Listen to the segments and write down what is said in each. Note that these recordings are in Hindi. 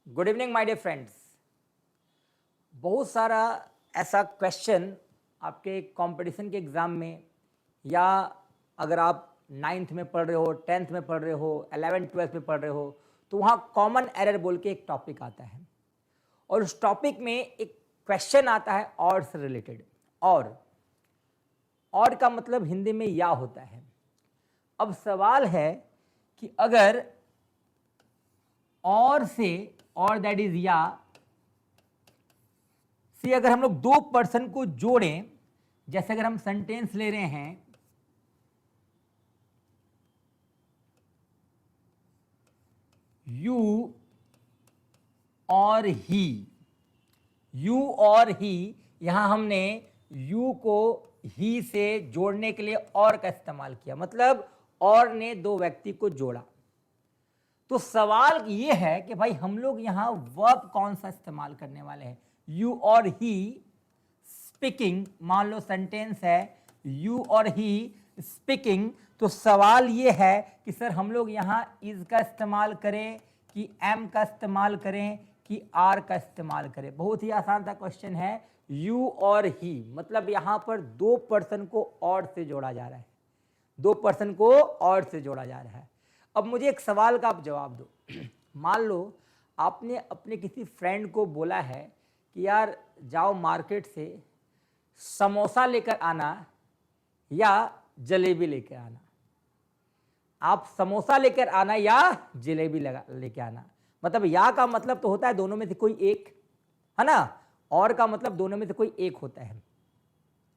Good evening my dear friends. बहुत सारा ऐसा क्वेश्चन आपके कंपटीशन के एग्ज़ाम में, या अगर आप 9th में पढ़ रहे हो, 10th में पढ़ रहे हो, 11th 12th में पढ़ रहे हो, तो वहाँ कॉमन एरर बोल के एक टॉपिक आता है और उस टॉपिक में एक क्वेश्चन आता है और से रिलेटेड। और का मतलब हिंदी में या होता है। अब सवाल है कि अगर और से, और दैट इज या से अगर हम लोग दो पर्सन को जोड़ें, जैसे अगर हम सेंटेंस ले रहे हैं यू और ही, यू और ही, यहां हमने यू को ही से जोड़ने के लिए और का इस्तेमाल किया, मतलब और ने दो व्यक्ति को जोड़ा। तो सवाल ये है कि भाई हम लोग यहां वर्ब कौन सा इस्तेमाल करने वाले हैं। यू और ही स्पीकिंग, मान लो सेंटेंस है यू और ही स्पीकिंग, तो सवाल ये है कि सर हम लोग यहाँ इज का इस्तेमाल करें कि एम का इस्तेमाल करें कि आर का इस्तेमाल करें। बहुत ही आसान सा क्वेश्चन है। यू और ही मतलब यहाँ पर दो पर्सन को और से जोड़ा जा रहा है, दो पर्सन को और से जोड़ा जा रहा है। अब मुझे एक सवाल का आप जवाब दो। मान लो आपने अपने किसी फ्रेंड को बोला है कि यार जाओ मार्केट से समोसा लेकर आना या जलेबी लेकर आना। आप समोसा लेकर आना या जलेबी लेकर आना, मतलब या का मतलब तो होता है दोनों में से कोई एक, है ना। और का मतलब दोनों में से कोई एक होता है।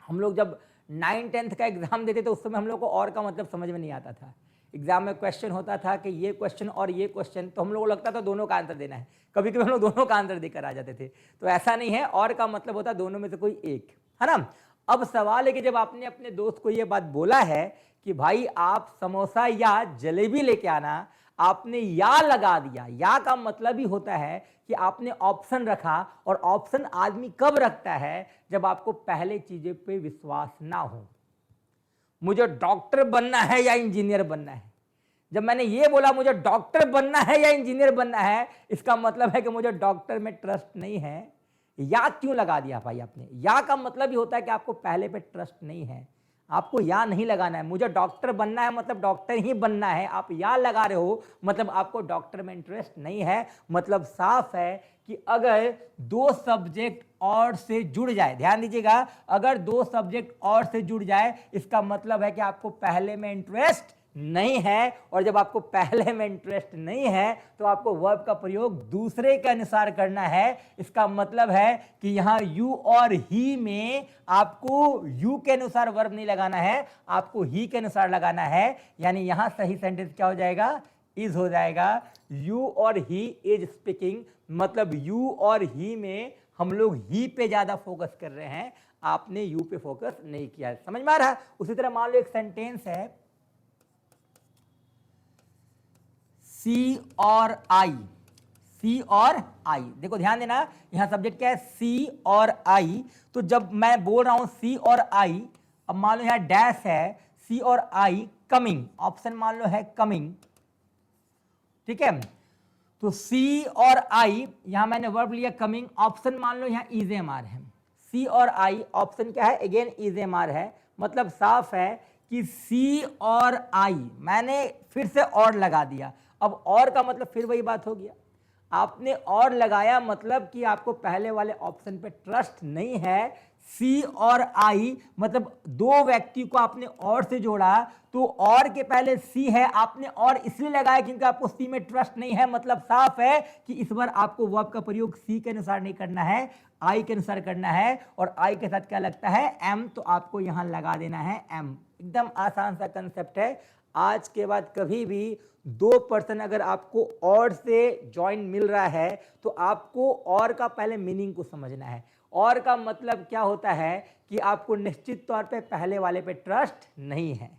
हम लोग जब 9th 10th का एग्जाम देते थे उस समय हम लोग को और का मतलब समझ में नहीं आता था। एग्जाम में क्वेश्चन होता था कि ये क्वेश्चन और ये क्वेश्चन, तो हम लोग को लगता था दोनों का आंसर देना है। कभी कभी हम लोग दोनों का आंसर देकर आ जाते थे। तो ऐसा नहीं है, और का मतलब होता है दोनों में से कोई एक, है ना। अब सवाल है कि जब आपने अपने दोस्त को ये बात बोला है कि भाई आप समोसा या जलेबी लेके आना, आपने या लगा दिया। या का मतलब ही होता है कि आपने ऑप्शन रखा, और ऑप्शन आदमी कब रखता है जब आपको पहले चीजें पे विश्वास ना हो। मुझे डॉक्टर बनना है या इंजीनियर बनना है, जब मैंने ये बोला मुझे डॉक्टर बनना है या इंजीनियर बनना है, इसका मतलब है कि मुझे डॉक्टर में ट्रस्ट नहीं है। या क्यों लगा दिया भाई आपने? या का मतलब ही होता है कि आपको पहले पे ट्रस्ट नहीं है। आपको या नहीं लगाना है। मुझे डॉक्टर बनना है मतलब डॉक्टर ही बनना है। आप या लगा रहे हो मतलब आपको डॉक्टर में इंटरेस्ट नहीं है। मतलब साफ है कि अगर दो सब्जेक्ट और से जुड़ जाए, ध्यान दीजिएगा, अगर दो सब्जेक्ट और से जुड़ जाए इसका मतलब है कि आपको पहले में इंटरेस्ट नहीं है। और जब आपको पहले में इंटरेस्ट नहीं है तो आपको वर्ब का प्रयोग दूसरे के अनुसार करना है। इसका मतलब है कि यहां यू और ही में आपको यू के अनुसार वर्ब नहीं लगाना है, आपको ही के अनुसार लगाना है। यानी यहां सही सेंटेंस क्या हो जाएगा? इज हो जाएगा। यू और ही इज स्पीकिंग, मतलब यू और ही में हम लोग ही पे ज्यादा फोकस कर रहे हैं, आपने यू पे फोकस नहीं किया है। समझ में आ रहा है? उसी तरह मान लो एक सेंटेंस है सी और आई। सी और आई, देखो ध्यान देना, यहां सब्जेक्ट क्या है? सी और आई। तो जब मैं बोल रहा हूं सी और आई, अब मान लो यहां डैश है, सी और आई कमिंग, ऑप्शन मान लो है कमिंग, ठीक है। तो सी और आई, यहां मैंने वर्ब लिया कमिंग, ऑप्शन मान लो यहां इज एम आर है। सी और आई ऑप्शन क्या है? अगेन इज एम आर है। मतलब साफ है कि सी और आई, मैंने फिर से और लगा दिया। अब और का मतलब फिर वही बात हो गया, आपने और लगाया मतलब कि आपको पहले वाले ऑप्शन पे ट्रस्ट नहीं है। सी और आई मतलब दो व्यक्ति को आपने और से जोड़ा, तो और के पहले सी है, आपने और इसलिए लगाया क्योंकि आपको सी में ट्रस्ट नहीं है। मतलब साफ है कि इस बार आपको वर्ब का प्रयोग सी के अनुसार नहीं करना है, आई के अनुसार करना है। और आई के साथ क्या लगता है? एम, तो आपको यहां लगा देना है एम। एकदम आसान सा कंसेप्ट है। आज के बाद कभी भी दो पर्सन अगर आपको और से ज्वाइन मिल रहा है तो आपको और का पहले मीनिंग को समझना है। और का मतलब क्या होता है कि आपको निश्चित तौर पे पहले वाले पे ट्रस्ट नहीं है।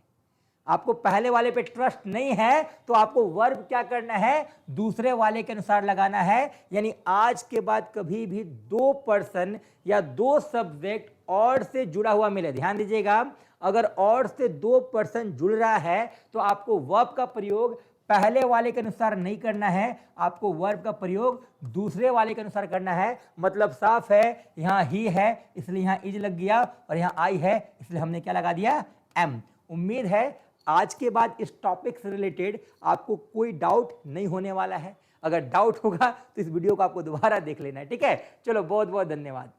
आपको पहले वाले पे ट्रस्ट नहीं है तो आपको वर्ब क्या करना है? दूसरे वाले के अनुसार लगाना है। यानी आज के बाद कभी भी दो पर्सन या दो सब्जेक्ट और से जुड़ा हुआ मिले, ध्यान दीजिएगा, अगर और से दो पर्सन जुड़ रहा है तो आपको वर्ब का प्रयोग पहले वाले के अनुसार नहीं करना है, आपको वर्ब का प्रयोग दूसरे वाले के अनुसार करना है। मतलब साफ है, यहाँ ही है इसलिए यहाँ इज लग गया, और यहाँ आई है इसलिए हमने क्या लगा दिया, एम। उम्मीद है आज के बाद इस टॉपिक से रिलेटेड आपको कोई डाउट नहीं होने वाला है। अगर डाउट होगा तो इस वीडियो को आपको दोबारा देख लेना है, ठीक है। चलो बहुत बहुत धन्यवाद।